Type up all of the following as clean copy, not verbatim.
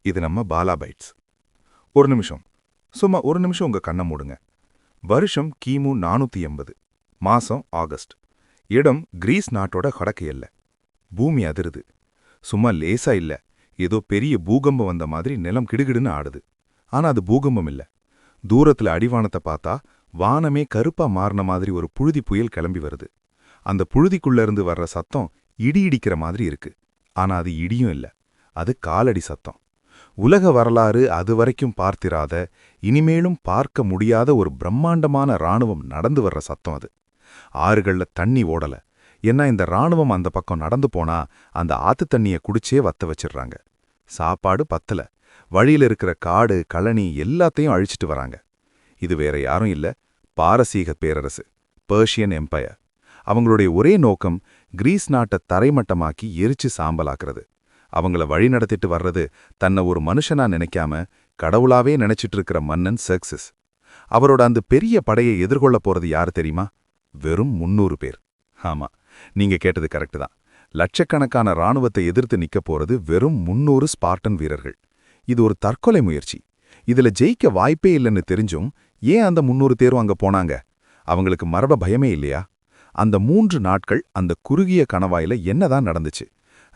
இது நம்ம பாலா பைட்ஸ். ஒரு நிமிஷம், சும்மா ஒரு நிமிஷம் உங்க கண்ணை மூடுங்க. வருஷம் கிமு 480, மாசம் ஆகஸ்ட். இடம் கிரீஸ் நாட்டோட வடக்கு எல்லை. பூமி அதிருது. சும்மா லேசா இல்ல, ஏதோ பெரிய பூகம்பம் வந்த மாதிரி நிலம் கிடுகிடுன்னு ஆடுது. ஆனா அது பூகம்பம் இல்ல. தூரத்துல அடிவானத்தை பார்த்தா வானமே கருப்பா மாறின மாதிரி ஒரு புழுதி புயல் கிளம்பி வருது. அந்த புழுதிக்குள்ள இருந்து வர்ற சத்தம் இடி இடிக்கிற மாதிரி இருக்கு. ஆனா அது இடியும் இல்ல, அது காலடி சத்தம். உலக வரலாறு அதுவரைக்கும் பார்த்திராத, இனிமேலும் பார்க்க முடியாத ஒரு பிரம்மாண்டமான இராணுவம் நடந்து வர்ற சத்தம் அது. ஆறுகள்ல தண்ணி ஓடல. ஏன்னா இந்த இராணுவம் அந்த பக்கம் நடந்து போனா அந்த ஆத்து தண்ணிய குடிச்சே வத்த வச்சிடுறாங்க. சாப்பாடு பத்தல. வழியில இருக்கிற காடு கழனி எல்லாத்தையும் அழிச்சிட்டு வராங்க. இது வேற யாரும் இல்ல, பாரசீக பேரரசு, பெர்ஷியன் எம்பையர். அவங்களுடைய ஒரே நோக்கம் கிரீஸ் நாட்டை தரைமட்டமாக்கி எரிச்சு சாம்பலாக்குறது. அவங்கள வழி நடத்திட்டு வர்றது தன்னை ஒரு மனுஷனா நினைக்காம கடவுளாவே நினைச்சிட்டு இருக்கிற மன்னன் செக்ஸஸ். அவரோட அந்த பெரிய படையை எதிர்கொள்ள போறது யாரு தெரியுமா? வெறும் 300 பேர். ஆமா, நீங்க கேட்டது கரெக்டு தான். லட்சக்கணக்கான இராணுவத்தை எதிர்த்து நிக்க போறது வெறும் 300 ஸ்பார்டன் வீரர்கள். இது ஒரு தற்கொலை முயற்சி. இதுல ஜெயிக்க வாய்ப்பே இல்லைன்னு தெரிஞ்சும் ஏன் அந்த 300 பேரும் அங்க போனாங்க? அவங்களுக்கு மரண பயமே இல்லையா? அந்த 3 நாட்கள் அந்த குறுகிய கணவாயில என்னதான் நடந்துச்சு?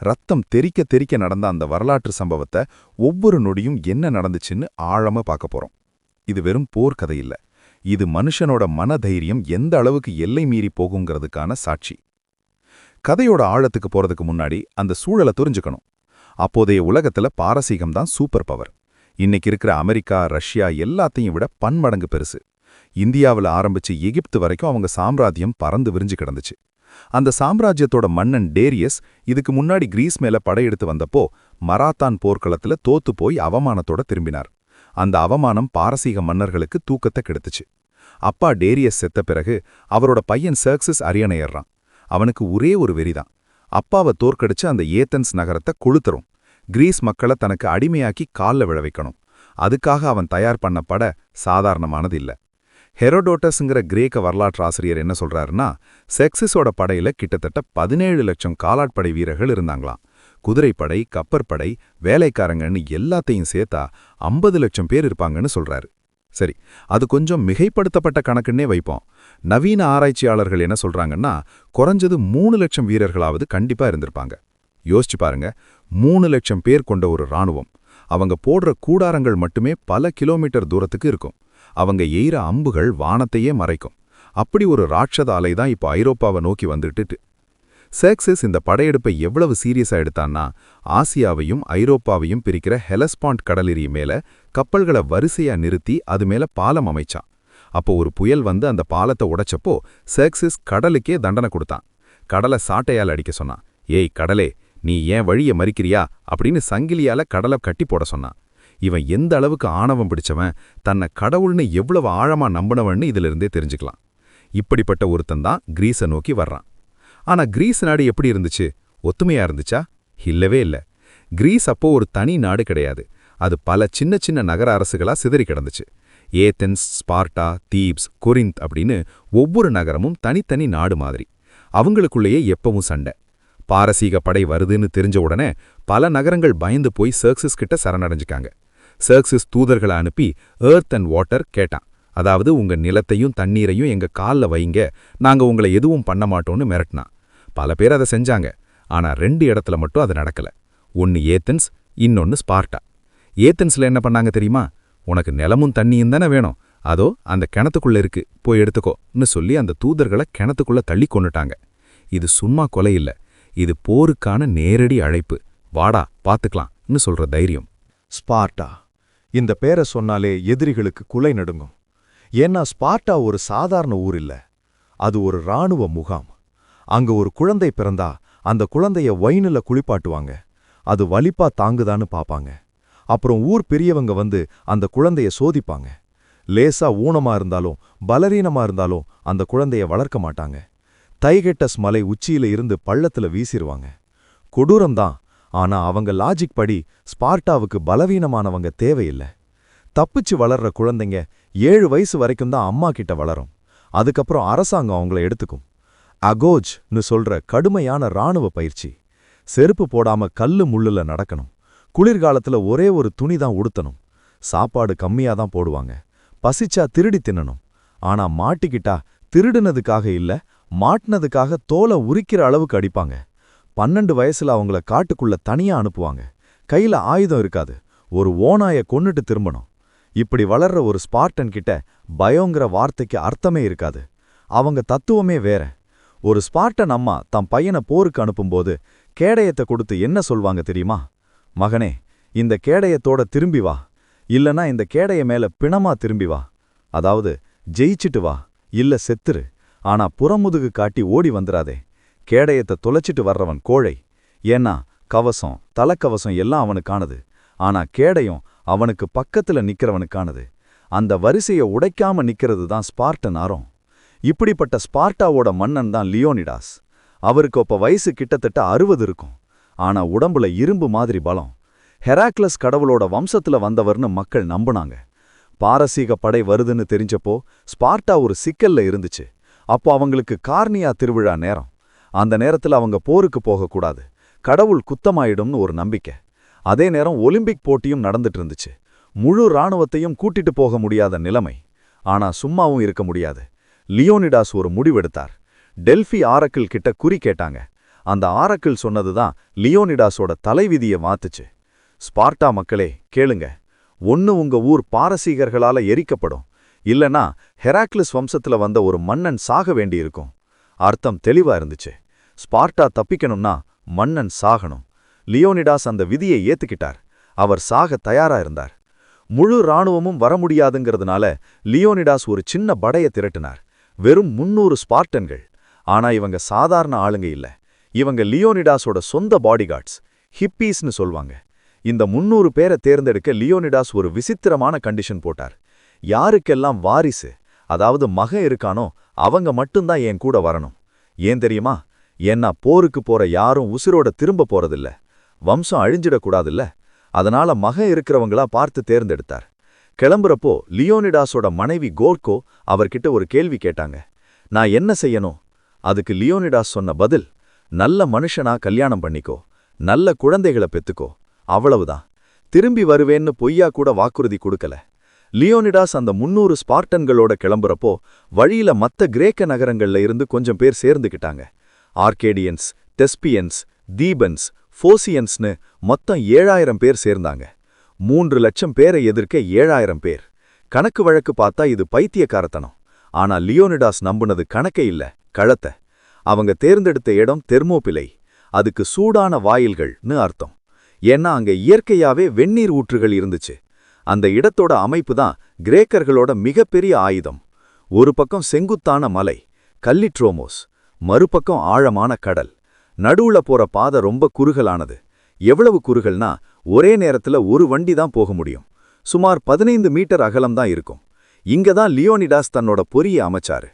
ரத்தம் தெறிக்க தெறிக்க நடந்த அந்த வரலாற்று சம்பவத்தை ஒவ்வொரு நொடியும் என்ன நடந்துச்சுன்னு ஆழமா பார்க்க போறோம். இது வெறும் போர்க்கதை இல்ல, இது மனுஷனோட மனதைரியம் எந்த அளவுக்கு எல்லை மீறி போகுங்கிறதுக்கான சாட்சி. கதையோட ஆழத்துக்கு போறதுக்கு முன்னாடி அந்த சூழலை தெரிஞ்சுக்கணும். அப்போதைய உலகத்துல பாரசீகம் தான் சூப்பர் பவர். இன்னைக்கு இருக்கிற அமெரிக்கா, ரஷ்யா எல்லாத்தையும் விட பன்மடங்கு பெருசு. இந்தியாவில் ஆரம்பிச்சு எகிப்து வரைக்கும் அவங்க சாம்ராஜ்யம் பறந்து விரிஞ்சு கிடந்துச்சு. அந்த சாம்ராஜ்யத்தோட மன்னன் டேரியஸ் இதுக்கு முன்னாடி கிரீஸ் மேல படையெடுத்து வந்தப்போ மராத்தான் போர்க்களத்துல தோத்து போய் அவமானத்தோட திரும்பினார். அந்த அவமானம் பாரசீக மன்னர்களுக்கு தூக்கத்தை கெடுத்துச்சு. அப்பா டேரியஸ் செத்த பிறகு அவரோட பையன் செர்க்ஸஸ் அரியணையறான். அவனுக்கு ஒரே ஒரு வெறிதான், அப்பாவை தோற்கடிச்சு அந்த ஏத்தன்ஸ் நகரத்தை கொளுத்தரும், கிரீஸ் மக்களை தனக்கு அடிமையாக்கி கால்ல விழ வைக்கணும். அதுக்காக அவன் தயார் பண்ண பட சாதாரணமானது இல்ல. ஹெரோடோட்டஸ்ங்கிற கிரேக்க வரலாற்று ஆசிரியர் என்ன சொல்றாருன்னா, செக்ஸஸோட படையில கிட்டத்தட்ட 17 லட்சம் காலாட்படை வீரர்கள் இருந்தாங்களாம். குதிரைப்படை, கப்பற்படை, வேலைக்காரங்கன்னு எல்லாத்தையும் சேர்த்தா 50 லட்சம் பேர் இருப்பாங்கன்னு சொல்றாரு. சரி, அது கொஞ்சம் மிகைப்படுத்தப்பட்ட கணக்குன்னே வைப்போம். நவீன ஆராய்ச்சியாளர்கள் என்ன சொல்றாங்கன்னா, குறைஞ்சது 3 லட்சம் வீரர்களாவது கண்டிப்பா இருந்திருப்பாங்க. யோசிச்சு பாருங்க, 3 லட்சம் பேர் கொண்ட ஒரு இராணுவம். அவங்க போடுற கூடாரங்கள் மட்டுமே பல கிலோமீட்டர் தூரத்துக்கு இருக்கும். அவங்க எய்ற அம்புகள் வானத்தையே மறைக்கும். அப்படி ஒரு ராட்சத அலை தான் இப்போ ஐரோப்பாவை நோக்கி வந்துட்டு. செக்ஸஸ் இந்த படையெடுப்பை எவ்வளவு சீரியஸா எடுத்தான்னா, ஆசியாவையும் ஐரோப்பாவையும் பிரிக்கிற ஹெலஸ்பாண்ட் கடலிரி மேல கப்பல்களை வரிசையா நிறுத்தி அது மேல பாலம் அமைச்சான். அப்போ ஒரு புயல் வந்து அந்த பாலத்தை உடைச்சப்போ செக்ஸஸ் கடலுக்கே தண்டனை கொடுத்தான். கடலை சாட்டையால் அடிக்க சொன்னான். ஏய் கடலே, நீ ஏன் வழியை மறிக்கிறியா அப்படின்னு சங்கிலியால கடலை கட்டி போட சொன்னான். இவன் எந்த அளவுக்கு ஆணவம் பிடிச்சவன், தன்னை கடவுள்னு எவ்வளவு ஆழமா நம்பினவன்னு இதிலிருந்தே தெரிஞ்சுக்கலாம். இப்படிப்பட்ட ஒருத்தன் தான் கிரீஸை நோக்கி வர்றான். ஆனா கிரீஸ் நாடு எப்படி இருந்துச்சு? ஒத்துமையா இருந்துச்சா? இல்லவே இல்ல. கிரீஸ் அப்போ ஒரு தனி நாடு கிடையாது. அது பல சின்ன சின்ன நகர அரசுகளா சிதறி கிடந்துச்சு. ஏத்தென்ஸ், ஸ்பார்ட்டா, தீப்ஸ், கொரிந்த் அப்படின்னு ஒவ்வொரு நகரமும் தனித்தனி நாடு மாதிரி. அவங்களுக்குள்ளேயே எப்பவும் சண்டை. பாரசீக படை வருதுன்னு தெரிஞ்ச உடனே பல நகரங்கள் பயந்து போய் செர்க்ஸஸ் கிட்ட சரணடைஞ்சுக்காங்க. செர்க்ஸஸ் தூதர்களை அனுப்பி எர்த் அண்ட் வாட்டர் கேட்டான். அதாவது உங்க நிலத்தையும் தண்ணீரையும் எங்க கால்ல வைங்க, நாங்க உங்களை எதுவும் பண்ண மாட்டோம்னு மிரட்டினான். பல பேர் அதை செஞ்சாங்க. ஆனா 2 இடத்துல மட்டும் அது நடக்கல. ஒன்னு ஏத்தென்ஸ், இன்னொன்னு ஸ்பார்ட்டா. ஏத்தென்ஸ்ல என்ன பண்ணாங்க தெரியுமா? உனக்கு நிலமும் தண்ணியும் தானே வேணும், அதோ அந்த கிணத்துக்குள்ள இருக்கு, போய் எடுத்துக்கோன்னு சொல்லி அந்த தூதர்களை கிணத்துக்குள்ள தள்ளி கொன்னுட்டாங்க. இது சும்மா கொலை இல்ல, இது போருக்கான நேரடி அழைப்பு. வாடா பாத்துக்கலாம்னு சொல்ற தைரியம். ஸ்பார்ட்டா, இந்த பேரை சொன்னாலே எதிரிகளுக்கு குலை நடுங்கும். ஏன்னா ஸ்பார்ட்டா ஒரு சாதாரண ஊர் இல்ல, அது ஒரு இராணுவ முகாம். அங்க ஒரு குழந்தை பிறந்தா அந்த குழந்தைய வைனில குளிப்பாட்டுவாங்க. அது வலிப்பா தாங்குதான்னு பாப்பாங்க. அப்புறம் ஊர் பெரியவங்க வந்து அந்த குழந்தைய சோதிப்பாங்க. லேசா ஊனமா இருந்தாலும் பலரீனமா இருந்தாலும் அந்த குழந்தைய வளர்க்க மாட்டாங்க. தைகெட்டஸ் மலை உச்சியில இருந்து பள்ளத்துல வீசிருவாங்க. கொடூரம்தான், ஆனா அவங்க லாஜிக் படி ஸ்பார்ட்டாவுக்கு பலவீனமானவங்க தேவையில்லை. தப்பிச்சு வளர்ற குழந்தைங்க 7 வயசு வரைக்கும் தான் அம்மா கிட்ட வளரும். அதுக்கப்புறம் அரசாங்கம் அவங்கள எடுத்துக்கும். அகோஜ்னு சொல்ற கடுமையான இராணுவ பயிற்சி. செருப்பு போடாம கல்லு முள்ளுல நடக்கணும். குளிர்காலத்துல ஒரே ஒரு துணி தான் உடுத்தணும். சாப்பாடு கம்மியா தான் போடுவாங்க. பசிச்சா திருடி தின்னணும். ஆனா மாட்டிக்கிட்டா திருடுனதுக்காக இல்ல, மாட்டினதுக்காக தோலை உரிக்கிற அளவுக்கு அடிப்பாங்க. 12 வயசுல அவங்கள காட்டுக்குள்ள தனியா அனுப்புவாங்க. கையில ஆயுதம் இருக்காது. ஒரு ஓநாய கொன்னுட்டு திரும்பணும். இப்படி வளர்ற ஒரு ஸ்பார்டன் கிட்ட பயங்கிற வார்த்தைக்கு அர்த்தமே இருக்காது. அவங்க தத்துவமே வேற. ஒரு ஸ்பார்டன் அம்மா தம் பையனை போருக்கு அனுப்பும்போது கேடயத்தை கொடுத்து என்ன சொல்வாங்க தெரியுமா? மகனே, இந்த கேடயத்தோட திரும்பி வா, இல்லனா இந்த கேடைய மேல பிணமா திரும்பி வா. அதாவது ஜெயிச்சிட்டு வா, இல்ல செத்துரு. ஆனா புறமுதுகு காட்டி ஓடி வந்துராதே. கேடயத்தை தொலைச்சிட்டு வர்றவன் கோழை. ஏன்னா கவசம், தலைக்கவசம் எல்லாம் அவனுக்கானது. ஆனா கேடயம் அவனுக்கு பக்கத்துல நிக்கிறவனுக்கானது. அந்த வரிசைய உடைக்காம நிக்கிறது தான் ஸ்பார்டன் அறம். இப்படிப்பட்ட ஸ்பார்ட்டாவோட மன்னன் தான் லியோனிடாஸ். அவருக்கு அப்ப வயசு கிட்டத்தட்ட 60 இருக்கும். ஆனா உடம்புல இரும்பு மாதிரி பலம். ஹெராக்லஸ் கடவுளோட வம்சத்துல வந்தவர்னு மக்கள் நம்புனாங்க. பாரசீக படை வருதுன்னு தெரிஞ்சப்போ ஸ்பார்ட்டா ஒரு சிக்கல்ல இருந்துச்சு. அப்போ அவங்களுக்கு கார்னியா திருவிழா நேரம். அந்த நேரத்துல அவங்க போருக்கு போகக்கூடாது, கடவுள் குத்தமாயிடும்னு ஒரு நம்பிக்கை. அதே நேரம் ஒலிம்பிக் போட்டியும் நடந்துட்டு இருந்துச்சு. முழு இராணுவத்தையும் கூட்டிட்டு போக முடியாத நிலைமை. ஆனா சும்மாவும் இருக்க முடியாது. லியோனிடாஸ் ஒரு முடிவெடுத்தார். டெல்ஃபி ஆரக்கிள் கிட்ட குறி கேட்டாங்க. அந்த ஆரக்கிள் சொன்னதுதான் லியோனிடாஸோட தலைவிதியை மாத்துச்சு. ஸ்பார்ட்டா மக்களே கேளுங்க, ஒன்னு உங்க ஊர் பாரசீகர்களால எரிக்கப்படும், இல்லனா ஹெராக்லிஸ் வம்சத்துல வந்த ஒரு மன்னன் சாக வேண்டியிருக்கும். அர்த்தம் தெளிவா இருந்துச்சு. ஸ்பார்ட்டா தப்பிக்கணும்னா மன்னன் சாகணும். லியோனிடாஸ் அந்த விதியை ஏத்துக்கிட்டார். அவர் சாக தயாரா இருந்தார். முழு இராணுவமும் வர முடியாதுங்கிறதுனால லியோனிடாஸ் ஒரு சின்ன படைய திரட்டினார். வெறும் 300 ஸ்பார்ட்டன்கள். ஆனா இவங்க சாதாரண ஆளுங்க இல்ல. இவங்க லியோனிடாஸோட சொந்த பாடிகார்ட்ஸ், ஹிப்பீஸ்னு சொல்வாங்க. இந்த 300 பேரை தேர்ந்தெடுக்க லியோனிடாஸ் ஒரு விசித்திரமான கண்டிஷன் போட்டார். யாருக்கெல்லாம் வாரிசு, அதாவது மகன் இருக்கானோ அவங்க மட்டும்தான் என் கூட வரணும். ஏன் தெரியுமா? ஏன்னா போருக்கு போற யாரும் உசிரோட திரும்ப போறதில்ல. வம்சம் அழிஞ்சிடக்கூடாதுல்ல. அதனால மகன் இருக்கிறவங்களா பார்த்து தேர்ந்தெடுத்தார். கிளம்புறப்போ லியோனிடாஸோட மனைவி கோர்கோ அவர்கிட்ட ஒரு கேள்வி கேட்டாங்க. நான் என்ன செய்யணும்? அதுக்கு லியோனிடாஸ் சொன்ன பதில், நல்ல மனுஷனா கல்யாணம் பண்ணிக்கோ, நல்ல குழந்தைகளை பெத்துக்கோ, அவ்வளவுதான். திரும்பி வருவேன்னு பொய்யா கூட வாக்குறுதி கொடுக்கல. லியோனிடாஸ் அந்த 300 ஸ்பார்ட்டன்களோட கிளம்புறப்போ வழியில மத்த கிரேக்க நகரங்கள்ல இருந்து கொஞ்சம் பேர் சேர்ந்துக்கிட்டாங்க. ஆர்கேடியன்ஸ், டெஸ்பியன்ஸ், தீபன்ஸ், ஃபோசியன்ஸ்னு மொத்தம் 7000 பேர் சேர்ந்தாங்க. 3 லட்சம் பேரை எதிர்க்க 7000 பேர். கணக்கு வழக்கு பார்த்தா இது பைத்தியக்காரத்தனம். ஆனா லியோனிடாஸ் நம்புனது கணக்கே இல்ல, கழத்த. அவங்க தேர்ந்தெடுத்த இடம் தெர்மோபிலை. அதுக்கு சூடான வாயில்கள்னு அர்த்தம். ஏன்னா அங்க இயற்கையாவே வெந்நீர் ஊற்றுகள் இருந்துச்சு. அந்த இடத்தோட அமைப்பு தான் கிரேக்கர்களோட மிகப்பெரிய ஆயுதம். ஒரு பக்கம் செங்குத்தான மலை, கல்லிட்ரோமோஸ், மறுபக்கம் ஆழமான கடல். நடுவுல போற பாதை ரொம்ப குறுகலானது. எவ்வளவு குறுகல்னா ஒரே நேரத்துல ஒரு வண்டி தான் போக முடியும். சுமார் 15 மீட்டர் அகலம்தான் இருக்கும். இங்க தான் லியோனிடாஸ் தன்னோட பொறியை அமைச்சாரு.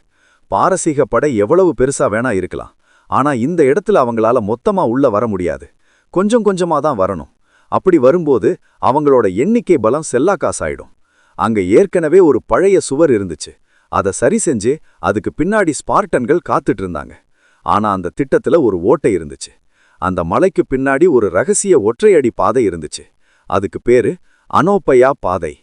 பாரசீக படை எவ்வளவு பெருசா வேணா இருக்கலாம், ஆனா இந்த இடத்துல அவங்களால மொத்தமா உள்ள வர முடியாது. கொஞ்சம் கொஞ்சமா தான் வரணும். அப்படி வரும்போது அவங்களோட எண்ணிக்கை பலம் செல்லா காசாயிடும். அங்க ஏற்கனவே ஒரு பழைய சுவர் இருந்துச்சு. அதை சரி செஞ்சு அதுக்கு பின்னாடி ஸ்பார்ட்டன்கள் காத்துட்டு இருந்தாங்க. ஆனா அந்த திட்டத்துல ஒரு ஓட்டை இருந்துச்சு. அந்த மலைக்கு பின்னாடி ஒரு ரகசிய ஒற்றையடி பாதை இருந்துச்சு. அதுக்கு பேரு அனோப்பையா பாதை.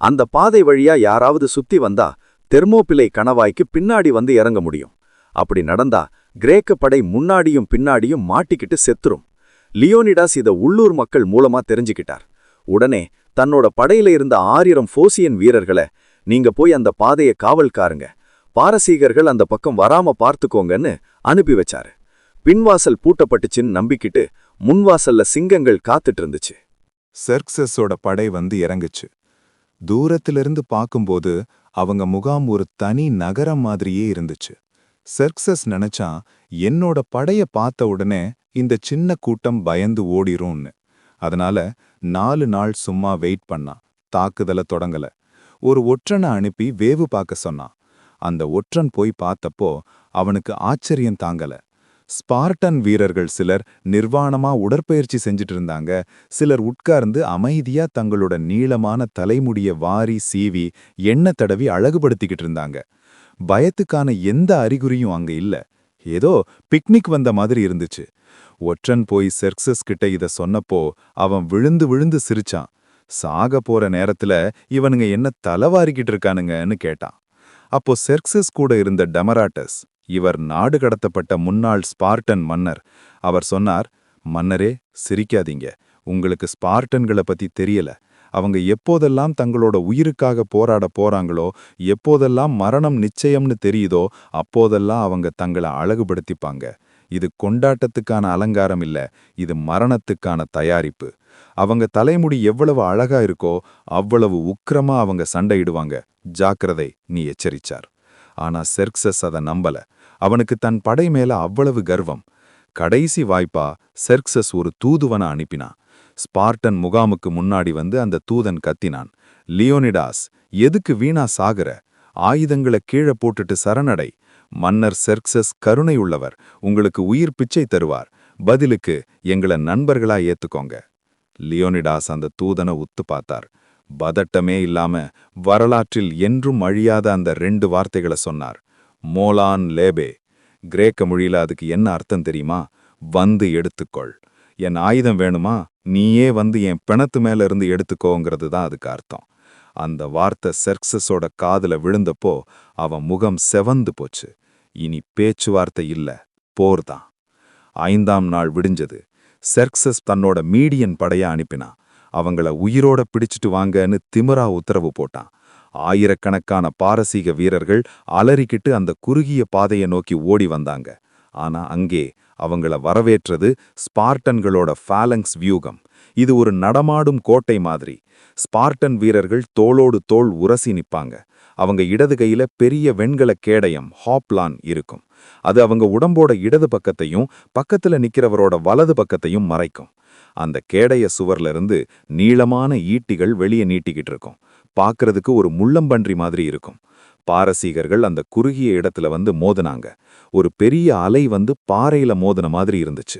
அந்த பாதை வழியா யாராவது சுத்தி வந்தா தெர்மோபிலை கணவாய்க்கு பின்னாடி வந்து இறங்க முடியும். அப்படி நடந்தா கிரேக்க படை முன்னாடியும் பின்னாடியும் மாட்டிக்கிட்டு செத்துரும். லியோனிடாஸ் இத உள்ளூர் மக்கள் மூலமா தெரிஞ்சுக்கிட்டார். உடனே தன்னோட படையில இருந்த 1000 ஃபோசியன் வீரர்களை, நீங்க போய் அந்த பாதையை காவல்காருங்க, பாரசீகர்கள் அந்த பக்கம் வராம பார்த்துக்கோங்கன்னு அனுப்பி வச்சாரு. பின்வாசல் பூட்டப்பட்டுச்சின்னு நம்பிக்கிட்டு முன்வாசல்ல சிங்கங்கள் காத்துட்டு இருந்துச்சு. செர்க்சஸோட படை வந்து இறங்குச்சு. தூரத்திலிருந்து பார்க்கும்போது அவங்க முகாம் ஒரு தனி நகரம் மாதிரியே இருந்துச்சு. செர்க்சஸ் நினைச்சா என்னோட படைய பார்த்த உடனே இந்த சின்ன கூட்டம் பயந்து ஓடிரும்னு. அதனால 4 நாள் சும்மா வெயிட் பண்ணான். தாக்குதல தொடங்கல. ஒரு ஒற்றனை அனுப்பி வேவு பார்க்க சொன்னான். அந்த ஒற்றன் போய் பார்த்தப்போ அவனுக்கு ஆச்சரியம் தாங்கல. ஸ்பார்டன் வீரர்கள் சிலர் நிர்வாணமா உடற்பயிற்சி செஞ்சுட்டு இருந்தாங்க. சிலர் உட்கார்ந்து அமைதியா தங்களோட நீளமான தலைமுடிய வாரி சீவி எண்ணெய் தடவி அழகுபடுத்திக்கிட்டு இருந்தாங்க. பயத்துக்கான எந்த அறிகுறியும் அங்க இல்ல. ஏதோ பிக்னிக் வந்த மாதிரி இருந்துச்சு. ஒற்றன் போய் செர்க்சஸ் கிட்ட இத சொன்னப்போ அவன் விழுந்து விழுந்து சிரிச்சான். சாக போற நேரத்துல இவனுங்க என்ன தலைவாரிக்கிட்டு இருக்கானுங்கன்னு கேட்டான். அப்போ செர்க்சஸ் கூட இருந்த டெமராட்டஸ், இவர் நாடு கடத்தப்பட்ட முன்னாள் ஸ்பார்டன் மன்னர், அவர் சொன்னார், மன்னரே சிரிக்காதீங்க, உங்களுக்கு ஸ்பார்டன்களை பத்தி தெரியல. அவங்க எப்போதெல்லாம் தங்களோட உயிருக்காக போராட போறாங்களோ, எப்போதெல்லாம் மரணம் நிச்சயம்னு தெரியுதோ அப்போதெல்லாம் அவங்க தங்களை அழகுபடுத்திப்பாங்க. இது கொண்டாட்டத்துக்கான அலங்காரம் இல்ல, இது மரணத்துக்கான தயாரிப்பு. அவங்க தலைமுடி எவ்வளவு அழகா இருக்கோ அவ்வளவு உக்கிரமா அவங்க சண்டையிடுவாங்க. ஜாக்கிரதை, நீ எச்சரிச்சார். ஆனா செர்க்சஸ் அதை நம்பல. அவனுக்கு தன் படை மேல அவ்வளவு கர்வம். கடைசி வாய்ப்பா செர்க்சஸ் ஒரு தூதுவனை அனுப்பினான். ஸ்பார்டன் முகாமுக்கு முன்னாடி வந்து அந்த தூதன் கத்தினான், லியோனிடாஸ், எதுக்கு வீணா சாகுற? ஆயுதங்களை கீழே போட்டுட்டு சரணடை. மன்னர் செர்க்சஸ் கருணை உள்ளவர், உங்களுக்கு உயிர் பிச்சை தருவார். பதிலுக்கு எங்களை நண்பர்களா ஏத்துக்கோங்க. லியோனிடாஸ் அந்த தூதனை உத்து பார்த்தார். பதட்டமே இல்லாம வரலாற்றில் என்றும் அழியாத அந்த 2 வார்த்தைகளை சொன்னார், மோலான் லேபே. கிரேக்க மொழியில அதுக்கு என்ன அர்த்தம் தெரியுமா? வந்து எடுத்துக்கொள். என் ஆயுதம் வேணுமா? நீயே வந்து என் பிணத்து மேல இருந்து எடுத்துக்கோங்கிறது தான் அதுக்கு அர்த்தம். அந்த வார்த்தை செர்க்சஸோட காதுல விழுந்தப்போ அவன் முகம் செவந்து போச்சு. இனி பேச்சுவார்த்தை இல்ல, போர்தான். 5ஆம் நாள் விடிஞ்சது. செர்க்சஸ் தன்னோட மீடியன் படைய அனுப்பினான். அவங்கள உயிரோட பிடிச்சிட்டு வாங்கன்னு திமிரா உத்தரவு போட்டான். ஆயிரக்கணக்கான பாரசீக வீரர்கள் அலறிக்கிட்டு அந்த குறுகிய பாதையை நோக்கி ஓடி வந்தாங்க. ஆனா அங்கே அவங்கள வரவேற்றது ஸ்பார்டன்களோட ஃபாலங்ஸ் வியூகம். இது ஒரு நடமாடும் கோட்டை மாதிரி. ஸ்பார்டன் வீரர்கள் தோளோடு தோள் உரசி நிப்பாங்க. அவங்க இடது கையில பெரிய வெண்கல கேடயம் ஹாப்லான் இருக்கும். அது அவங்க உடம்போட இடது பக்கத்தையும் பக்கத்துல நிக்கிறவரோட வலது பக்கத்தையும் மறைக்கும். அந்த கேடைய சுவர்ல இருந்து நீளமான ஈட்டிகள் வெளியே நீட்டிக்கிட்டு இருக்கும். பார்க்கறதுக்கு ஒரு முள்ளம்பன்றி மாதிரி இருக்கும். பாரசீகர்கள் அந்த குறுகிய இடத்துல வந்து மோதினாங்க. ஒரு பெரிய அலை வந்து பாறையில மோதின மாதிரி இருந்துச்சு.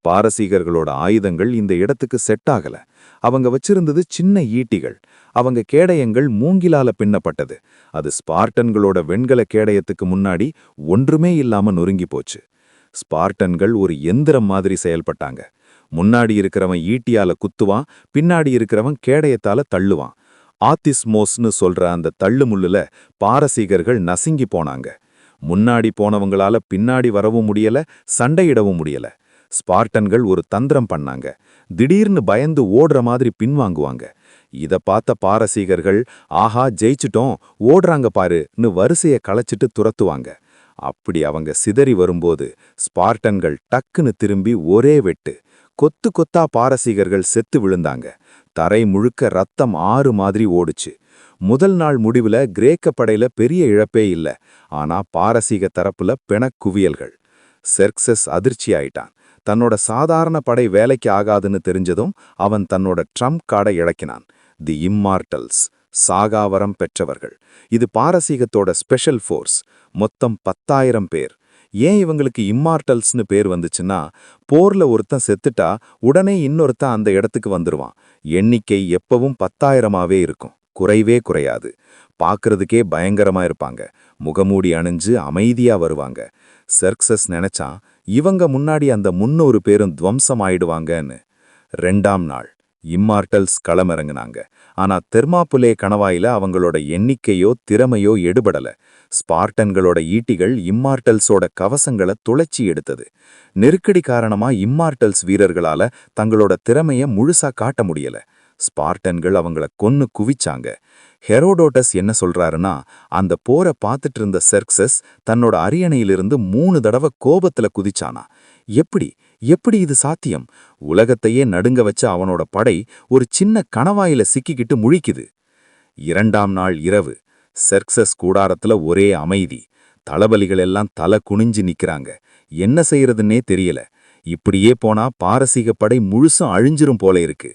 பாரசீகர்களோட ஆயுதங்கள் இந்த இடத்துக்கு செட் ஆகல. அவங்க வச்சிருந்தது சின்ன ஈட்டிகள். அவங்க கேடயங்கள் மூங்கிலால பின்னப்பட்டது. அது ஸ்பார்டன்களோட வெண்கல கேடயத்துக்கு முன்னாடி ஒன்றுமே இல்லாம நொறுங்கி போச்சு. ஸ்பார்டன்கள் ஒரு எந்திரம் மாதிரி செயல்பட்டாங்க. முன்னாடி இருக்கிறவன் ஈட்டியால குத்துவான், பின்னாடி இருக்கிறவன் கேடயத்தால தள்ளுவான். ஆத்திஸ்மோஸ்னு சொல்ற அந்த தள்ளுமுள்ளுல பாரசீகர்கள் நசுங்கி போனாங்க. முன்னாடி போனவங்களால பின்னாடி வரவும் முடியல, சண்டையிடவும் முடியல. ஸ்பார்டன்கள் ஒரு தந்திரம் பண்ணாங்க. திடீர்னு பயந்து ஓடுற மாதிரி பின்வாங்குவாங்க. இத பார்த்த பாரசீகர்கள், ஆஹா ஜெயிச்சிட்டோம், ஓடுறாங்க பாருன்னு வரிசையை களைச்சிட்டு துரத்துவாங்க. அப்படி அவங்க சிதறி வரும்போது ஸ்பார்டன்கள் டக்குன்னு திரும்பி ஒரே வெட்டு. கொத்து கொத்தா பாரசீகர்கள் செத்து விழுந்தாங்க. தரை முழுக்க ரத்தம் ஆறு மாதிரி ஓடுச்சு. முதல் நாள் முடிவுல கிரேக்க படையில பெரிய இழப்பே இல்ல. ஆனா பாரசீக தரப்புல பிணக்குவியல்கள். செர்க்சஸ் அதிர்ச்சி ஆயிட்டான். தன்னோட சாதாரண படை வேலைக்கு ஆகாதுன்னு தெரிஞ்சதும் அவன் தன்னோட ட்ரம்ப் கார்டை இழக்கினான். தி இம்மார்டல்ஸ், சாகாவரம் பெற்றவர்கள். இது பாரசீகத்தோட ஸ்பெஷல் ஃபோர்ஸ். மொத்தம் 10,000 பேர். ஏன் இவங்களுக்கு இம்மார்டல்ஸ்னு பேர் வந்துச்சுன்னா, போர்ல ஒருத்தன் செத்துட்டா உடனே இன்னொருத்தன் அந்த இடத்துக்கு வந்துருவான். எண்ணிக்கை எப்பவும் 10,000ஆவே இருக்கும், குறைவே குறையாது. பார்க்கறதுக்கே பயங்கரமா இருப்பாங்க. முகமூடி அணிஞ்சு அமைதியா வருவாங்க. செர்க்சஸ் நினைச்சான், இவங்க முன்னாடி அந்த 300 பேரும் துவம்சம் ஆயிடுவாங்கன்னு. 2ஆம் நாள் இம்மார்டல்ஸ் களமிறங்குனாங்க. ஆனா தெர்மாப்புலே கணவாயில அவங்களோட எண்ணிக்கையோ திறமையோ எடுபடல. ஸ்பார்டன்களோட ஈட்டிகள் இம்மார்டல்ஸோட கவசங்களை துளைச்சி எடுத்தது. நெருக்கடி காரணமா இம்மார்டல்ஸ் வீரர்களால தங்களோட திறமைய முழுசா காட்ட முடியல. ஸ்பார்டன்கள் அவங்கள கொன்னு குவிச்சாங்க. ஹெரோடோட்டஸ் என்ன சொல்றாருன்னா, அந்த போரை பார்த்துட்டு இருந்த செர்க்சஸ் தன்னோட அரியணையிலிருந்து 3 தடவை கோபத்துல குதிச்சானா. எப்படி இது சாத்தியம்? உலகத்தையே நடுங்க வச்ச அவனோட படை ஒரு சின்ன கணவாயில சிக்கிக்கிட்டு முழிக்குது. 2ஆம் நாள் இரவு செர்க்சஸ் கூடாரத்துல ஒரே அமைதி. தளபதிகள் எல்லாம் தலை குனிஞ்சு நிக்கிறாங்க. என்ன செய்யறதுன்னே தெரியல. இப்படியே போனா பாரசீக படை முழுசும் அழிஞ்சிரும் போல இருக்கு.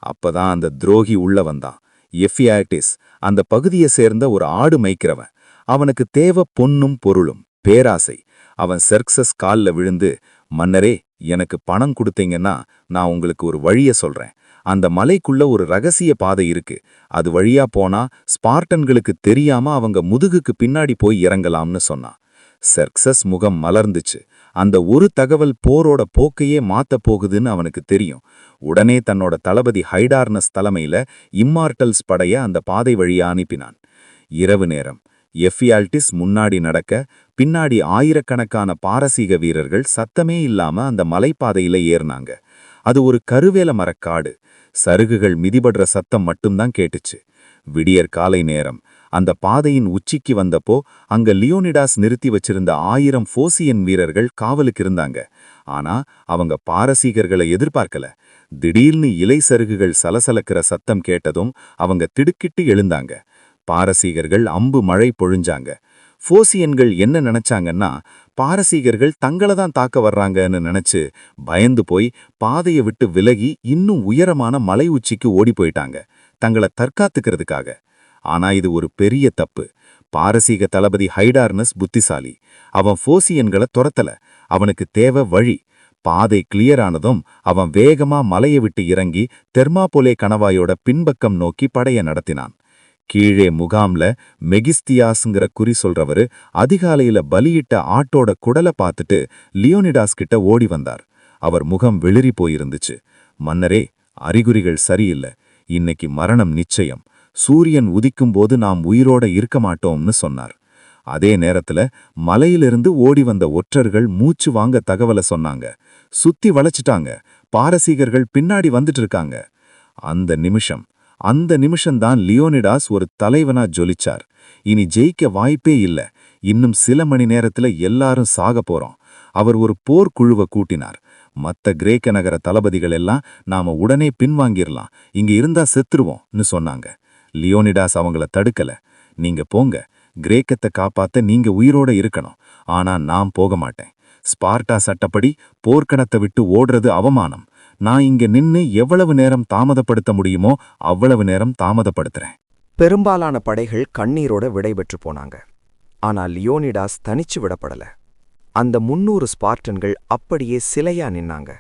அப்பதான் அந்த துரோகி உள்ள வந்தான். எஃபியாட்டிஸ், அந்த பகுதியை சேர்ந்த ஒரு ஆடு மேய்க்கிறவன். அவனுக்கு தேவை பொன்னும் பொருளும், பேராசை. அவன் செர்க்சஸ் கால்ல விழுந்து, மன்னரே, எனக்கு பணம் கொடுத்தீங்கன்னா நான் உங்களுக்கு ஒரு வழிய சொல்றேன். அந்த மலைக்குள்ள ஒரு ரகசிய பாதை இருக்கு. அது வழியா போனா ஸ்பார்டன்களுக்கு தெரியாம அவங்க முதுகுக்கு பின்னாடி போய் இறங்கலாம்னு சொன்னான். செர்க்சஸ் முகம் மலர்ந்துச்சு. அந்த ஒரு தகவல் போரோட போக்கையே மாத்தப் போகுதுன்னு அவனுக்கு தெரியும். உடனே தன்னோட தளபதி ஹைடார்னஸ் தலைமையில இம்மார்டல்ஸ் படைய அந்த பாதை வழியா அனுப்பினான். இரவு நேரம். எஃபியால்டிஸ் முன்னாடி நடக்க, பின்னாடி ஆயிரக்கணக்கான பாரசீக வீரர்கள் சத்தமே இல்லாம அந்த மலைப்பாதையில ஏறினாங்க. அது ஒரு கருவேல மரக்காடு. சருகுகள் மிதிபடுற சத்தம் மட்டும்தான் கேட்டுச்சு. விடியற் காலை நேரம். அந்த பாதையின் உச்சிக்கு வந்தப்போ அங்க லியோனிடாஸ் நிறுத்தி வச்சிருந்த 1000 போசியன் வீரர்கள் காவலுக்கு இருந்தாங்க. ஆனா அவங்க பாரசீகர்களை எதிர்பார்க்கல. திடீர்னு இலை சருகுகள் சலசலக்கிற சத்தம் கேட்டதும் அவங்க திடுக்கிட்டு எழுந்தாங்க. பாரசீகர்கள் அம்பு மழை பொழிஞ்சாங்க. போசியன்கள் என்ன நினைச்சாங்கன்னா, பாரசீகர்கள் தங்களை தான் தாக்க வர்றாங்கன்னு நினைச்சு பயந்து போய் பாதையை விட்டு விலகி இன்னும் உயரமான மலை உச்சிக்கு ஓடி போயிட்டாங்க, தங்களை தற்காத்துக்கிறதுக்காக. ஆனா இது ஒரு பெரிய தப்பு. பாரசீக தளபதி ஹைடார்னஸ் புத்திசாலி. அவன் போசியன்களை துரத்தல. அவனுக்கு தேவை வழி. பாதை கிளியர் ஆனதும் அவன் வேகமா மலையை விட்டு இறங்கி தெர்மாபோலே கணவாயோட பின்பக்கம் நோக்கி படைய நடத்தினான். கீழே முகாம்ல மெகிஸ்தியாஸ்ங்கிற குறி சொல்றவரு அதிகாலையில பலியிட்ட ஆட்டோட குடலை பார்த்துட்டு லியோனிடாஸ் கிட்ட ஓடி வந்தார். அவர் முகம் வெளிரி போயிருந்துச்சு. மன்னரே, அறிகுறிகள் சரியில்லை. இன்னைக்கு மரணம் நிச்சயம். சூரியன் உதிக்கும்போது நாம் உயிரோட இருக்க மாட்டோம்னு சொன்னார். அதே நேரத்துல மலையிலிருந்து ஓடி வந்த ஒற்றர்கள் மூச்சு வாங்க தகவலை சொன்னாங்க. சுத்தி வளைச்சிட்டாங்க. பாரசீகர்கள் பின்னாடி வந்துட்டு இருக்காங்க. அந்த நிமிஷம்தான் லியோனிடாஸ் ஒரு தலைவனா ஜொலிச்சார். இனி ஜெயிக்க வாய்ப்பே இல்ல. இன்னும் சில மணி நேரத்துல எல்லாரும் சாக போறோம். அவர் ஒரு போர்க்குழுவை கூட்டினார். மத்த கிரேக்க நகர தளபதிகள் எல்லாம் நாம உடனே பின்வாங்கிரலாம், இங்க இருந்தா செத்துருவோம்னு சொன்னாங்க. லியோனிடாஸ் அவங்கள தடுக்கல. நீங்க போங்க, கிரேக்கத்தை காப்பாத்த நீங்க உயிரோட இருக்கணும். ஆனா நான் போக மாட்டேன். ஸ்பார்ட்டா சட்டப்படி போர்க்கணத்தை விட்டு ஓடுறது அவமானம். நான் இங்க நின்னு எவ்வளவு நேரம் தாமதப்படுத்த முடியுமோ அவ்வளவு நேரம் தாமதப்படுத்துறேன். பெரும்பாலான படைகள் கண்ணீரோட விடைபெற்று போனாங்க. ஆனா லியோனிடாஸ் தனிச்சு விடப்படல. அந்த 300 ஸ்பார்ட்டன்கள் அப்படியே சிலையா நின்னாங்க.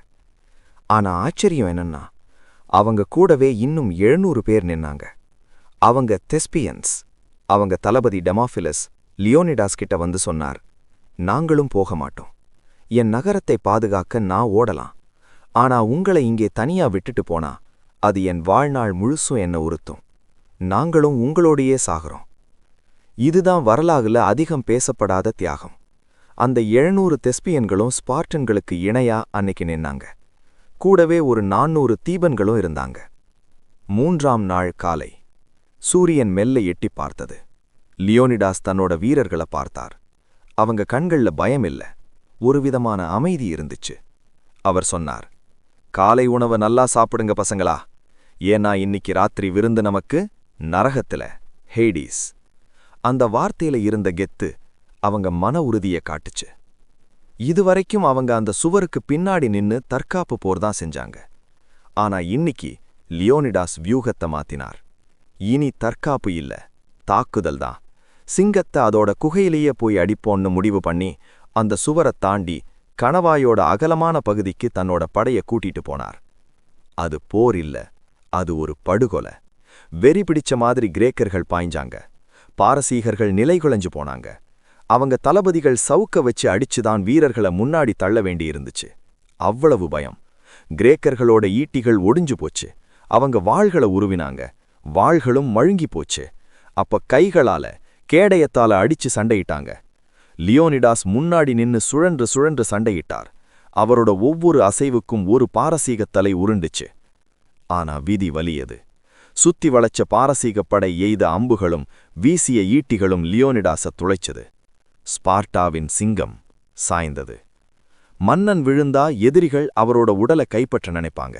ஆனா ஆச்சரியம் என்னன்னா, அவங்க கூடவே இன்னும் 700 பேர் நின்னாங்க. அவங்க தெஸ்பியன்ஸ். அவங்க தளபதி டெமாஃபிலஸ் லியோனிடாஸ் கிட்ட வந்து சொன்னார், நாங்களும் போக மாட்டோம். என் நகரத்தை பாதுகாக்க நான் ஓடலாம். ஆனா உங்களை இங்கே தனியா விட்டுட்டு போனா அது என் வாழ்நாள் முழுசும் என்ன உறுத்தும். நாங்களும் உங்களோடையே சாகிறோம். இதுதான் வரலாறுல அதிகம் பேசப்படாத தியாகம். அந்த 700 தெஸ்பியன்களும் ஸ்பார்ட்டன்களுக்கு இணையா அன்னைக்கு நின்னாங்க. கூடவே ஒரு 400 தீபன்களும் இருந்தாங்க. 3ஆம் நாள் காலை. சூரியன் மெல்ல எட்டி பார்த்தது. லியோனிடாஸ் தன்னோட வீரர்களை பார்த்தார். அவங்க கண்கள்ல பயம் இல்ல, ஒருவிதமான அமைதி இருந்துச்சு. அவர் சொன்னார், காலை உணவை நல்லா சாப்பிடுங்க பசங்களா. ஏன்னா இன்னைக்கு ராத்திரி விருந்து நமக்கு நரகத்துல, ஹேடிஸ். அந்த வார்த்தையில இருந்த கெத்து அவங்க மன உறுதியை காட்டுச்சு. இதுவரைக்கும் அவங்க அந்த சுவருக்கு பின்னாடி நின்னு தற்காப்பு போர் தான் செஞ்சாங்க. ஆனா இன்னைக்கு லியோனிடாஸ் வியூகத்தை மாத்தினார். இனி தற்காப்பு இல்ல, தாக்குதல் தான். சிங்கத்தை அதோட குகையிலேயே போய் அடிப்போன்னு முடிவு பண்ணி அந்த சுவரைத் தாண்டி கணவாயோட அகலமான பகுதிக்கு தன்னோட படைய கூட்டிட்டு போனார். அது போர் இல்ல, அது ஒரு படுகொலை. வெறி பிடிச்ச மாதிரி கிரேக்கர்கள் பாய்ஞ்சாங்க. பாரசீகர்கள் நிலைகுலைஞ்சு போனாங்க. அவங்க தளபதிகள் சவுக்க வச்சு அடிச்சுதான் வீரர்களை முன்னாடி தள்ள வேண்டியிருந்துச்சு. அவ்வளவு பயம். கிரேக்கர்களோட ஈட்டிகள் ஒடிஞ்சு போச்சு. அவங்க வாள்களை உருவினாங்க. வாள்களும் மழுங்கி போச்சு. அப்ப கைகளால கேடயத்தால அடிச்சு சண்டையிட்டாங்க. லியோனிடாஸ் முன்னாடி நின்னு சுழன்று சண்டையிட்டார். அவரோட ஒவ்வொரு அசைவுக்கும் ஒரு பாரசீகத் தலை உருண்டுச்சு. ஆனா விதி வலியது. சுத்தி வளைச்ச பாரசீகப் படை எய்த அம்புகளும் வீசிய ஈட்டிகளும் லியோனிடாஸ துளைச்சது. ஸ்பார்ட்டாவின் சிங்கம் சாய்ந்தது. மன்னன் விழுந்தா எதிரிகள் அவரோட உடலை கைப்பற்ற நினைப்பாங்க.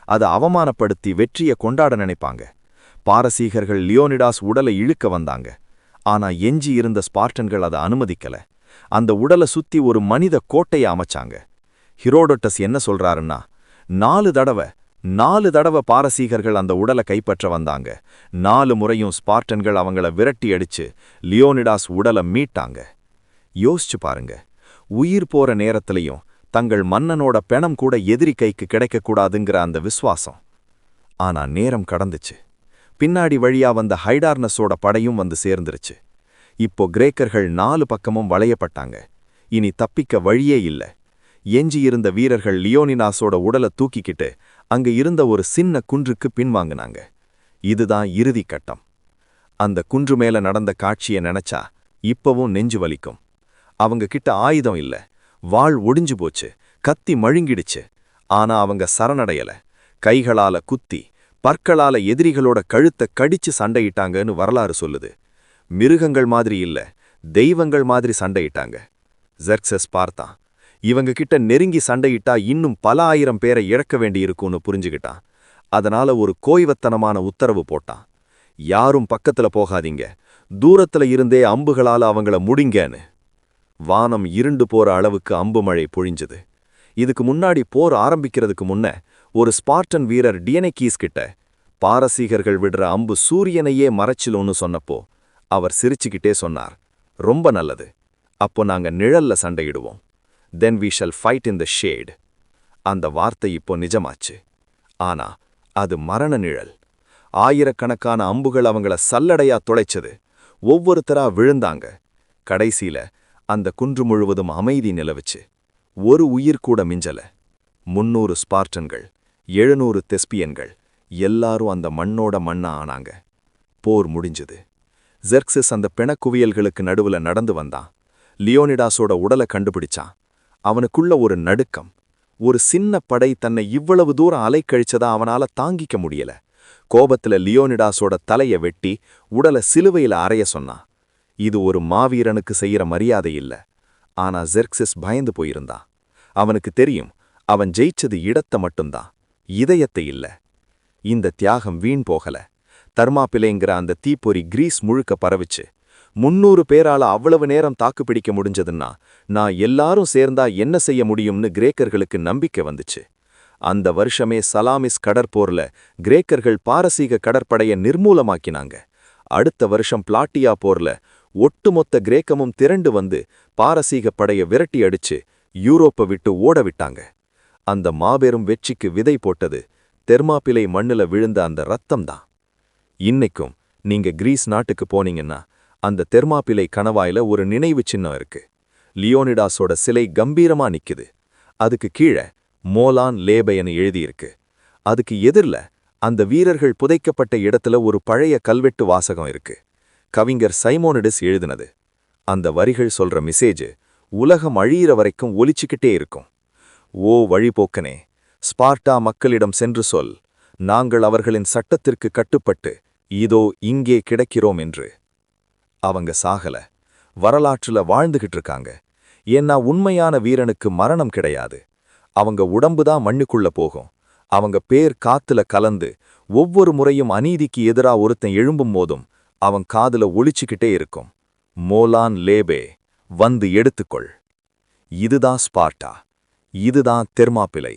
அதை அவமானப்படுத்தி வெற்றியை கொண்டாட நினைப்பாங்க. பாரசீகர்கள் லியோனிடாஸ் உடலை இழுக்க வந்தாங்க. ஆனா எஞ்சி இருந்த ஸ்பார்ட்டன்கள் அதை அனுமதிக்கல. அந்த உடலை சுத்தி ஒரு மனித கோட்டையை அமைச்சாங்க. ஹிரோடோட்டஸ் என்ன சொல்றாருன்னா, 4 தடவை பாரசீகர்கள் அந்த உடலை கைப்பற்ற வந்தாங்க. 4 முறையும் ஸ்பார்ட்டன்கள் அவங்கள விரட்டி அடிச்சு லியோனிடாஸ் உடலை மீட்டாங்க. யோசிச்சு பாருங்க, உயிர் போற நேரத்திலையும் தங்கள் மன்னனோட பெணம் கூட எதிரி கைக்கு கிடைக்கக்கூடாதுங்கிற அந்த விசுவாசம். ஆனா நேரம் கடந்துச்சு. பின்னாடி வழியா வந்த ஹைடார்னஸோட படையும் வந்து சேர்ந்துருச்சு. இப்போ கிரேக்கர்கள் 4 பக்கமும் வளையப்பட்டாங்க. இனி தப்பிக்க வழியே இல்ல. எஞ்சியிருந்த வீரர்கள் லியோனிடாஸோட உடலை தூக்கிக்கிட்டு அங்க இருந்த ஒரு சின்ன குன்றுக்கு பின்வாங்கினாங்க. இதுதான் இறுதி கட்டம். அந்த குன்று மேல நடந்த காட்சியை நினைச்சா இப்பவும் நெஞ்சு வலிக்கும். அவங்க கிட்ட ஆயுதம் இல்ல, வாள் ஒடிஞ்சு போச்சு, கத்தி மழுங்கிடுச்சு. ஆனா அவங்க சரணடையல. கைகளால குத்தி பற்களால எதிரிகளோட கழுத்தை கடிச்சு சண்டையிட்டாங்கன்னு வரலாறு சொல்லுது. மிருகங்கள் மாதிரி இல்ல, தெய்வங்கள் மாதிரி சண்டையிட்டாங்க. ஜெர்க்சஸ் பார்த்தான், இவங்க கிட்ட நெருங்கி சண்டையிட்டா இன்னும் பல ஆயிரம் பேரை இழக்க வேண்டியிருக்கும்னு புரிஞ்சுக்கிட்டான். அதனால ஒரு கோய்வத்தனமான உத்தரவு போட்டான். யாரும் பக்கத்துல போகாதீங்க, தூரத்துல இருந்தே அம்புகளால அவங்கள முடிங்கன்னு. வானம் இருண்டு போற அளவுக்கு அம்பு மழை பொழிஞ்சுது. இதுக்கு முன்னாடி போர் ஆரம்பிக்கிறதுக்கு முன்ன ஒரு ஸ்பார்டன் வீரர் டியனெக்கீஸ் கிட்ட பாரசீகர்கள் விடுற அம்பு சூரியனையே மறைச்சிலும்னு சொன்னப்போ அவர் சிரிச்சுக்கிட்டே சொன்னார், ரொம்ப நல்லது, அப்போ நாங்க நிழல்ல சண்டையிடுவோம். Then we shall fight in the shade. அந்த வார்த்தை இப்போ நிஜமாச்சு. ஆனா அது மரண நிழல். ஆயிரக்கணக்கான அம்புகள் அவங்கள சல்லடையா துளைச்சது. ஒவ்வொருத்தரா விழுந்தாங்க. கடைசியில அந்த குன்று முழுவதும் அமைதி நிலவுச்சு. ஒரு உயிர் கூட மிஞ்சல. 300 ஸ்பார்டன்கள், 700 தெஸ்பியன்கள், எல்லாரும் அந்த மண்ணோட மண்ணா ஆனாங்க. போர் முடிஞ்சது. ஜெர்க்சஸ் அந்த பிணக்குவியல்களுக்கு நடுவுல நடந்து வந்தான். லியோனிடாஸோட உடலை கண்டுபிடிச்சான். அவனுக்குள்ள ஒரு நடுக்கம். ஒரு சின்ன படை தன்னை இவ்வளவு தூரம் அலைக்கழிச்சதா அவனால தாங்கிக்க முடியல. கோபத்துல லியோனிடாஸோட தலைய வெட்டி உடலை சிலுவையில அறைய சொன்னான். இது ஒரு மாவீரனுக்கு செய்யற மரியாதை இல்ல. ஆனா ஜெர்க்சஸ் பயந்து போயிருந்தான். அவனுக்கு தெரியும், அவன் ஜெயிச்சது இடத்தை மட்டும்தான், இதயத்தை இல்ல. இந்த தியாகம் வீண் போகல. தர்மாபிலேங்கிற அந்த தீப்பொறி கிரீஸ் முழுக்க பரவிச்சு. 300 பேரால அவ்வளவு நேரம் தாக்குப்பிடிக்க முடிஞ்சதுன்னா நான் எல்லாரும் சேர்ந்தா என்ன செய்ய முடியும்னு கிரேக்கர்களுக்கு நம்பிக்கை வந்துச்சு. அந்த வருஷமே சலாமிஸ் கடற்போர்ல கிரேக்கர்கள் பாரசீக கடற்படைய நிர்மூலமாக்கினாங்க. அடுத்த வருஷம் பிளாட்டியா போர்ல ஒட்டுமொத்த கிரேக்கமும் திரண்டு வந்து பாரசீக படைய விரட்டி அடிச்சு யூரோப்பை விட்டு ஓட விட்டாங்க. அந்த மாபெரும் வெற்றிக்கு விதை போட்டது தெர்மாபிலை மண்ணுல விழுந்த அந்த ரத்தம்தான். இன்னைக்கும் நீங்க கிரீஸ் நாட்டுக்கு போனீங்கன்னா அந்த தெர்மாபிலை கணவாயில ஒரு நினைவு சின்னம் இருக்கு. லியோனிடாஸோட சிலை கம்பீரமா நிக்குது. அதுக்கு கீழே மோலான் லேபைன்னு எழுதியிருக்கு. அதுக்கு எதிரில அந்த வீரர்கள் புதைக்கப்பட்ட இடத்துல ஒரு பழைய கல்வெட்டு வாசகம் இருக்கு. கவிஞர் சைமோனிடிஸ் எழுதினது. அந்த வரிகள் சொல்ற மெசேஜ் உலகம் அழியிற வரைக்கும் ஒலிச்சுக்கிட்டே இருக்கும். ஓ வழிபோக்கனே, ஸ்பார்ட்டா மக்களிடம் சென்று சொல், நாங்கள் அவர்களின் சட்டத்திற்கு கட்டுப்பட்டு இதோ இங்கே கிடக்கிறோம் என்று. அவங்க சாகல, வரலாற்றுல வாழ்ந்துகிட்டு இருக்காங்க. ஏன்னா உண்மையான வீரனுக்கு மரணம் கிடையாது. அவங்க உடம்புதான் மண்ணுக்குள்ள போகும். அவங்க பேர் காத்துல கலந்து ஒவ்வொரு முறையும் அநீதிக்கு எதிரா ஒருத்தன் எழும்பும் போதும் அவன் காதுல ஒலிச்சுக்கிட்டே இருக்கும். மோலான் லேபே, வந்து எடுத்துக்கொள். இதுதான் ஸ்பார்ட்டா, இதுதான் தெர்மாபிலை.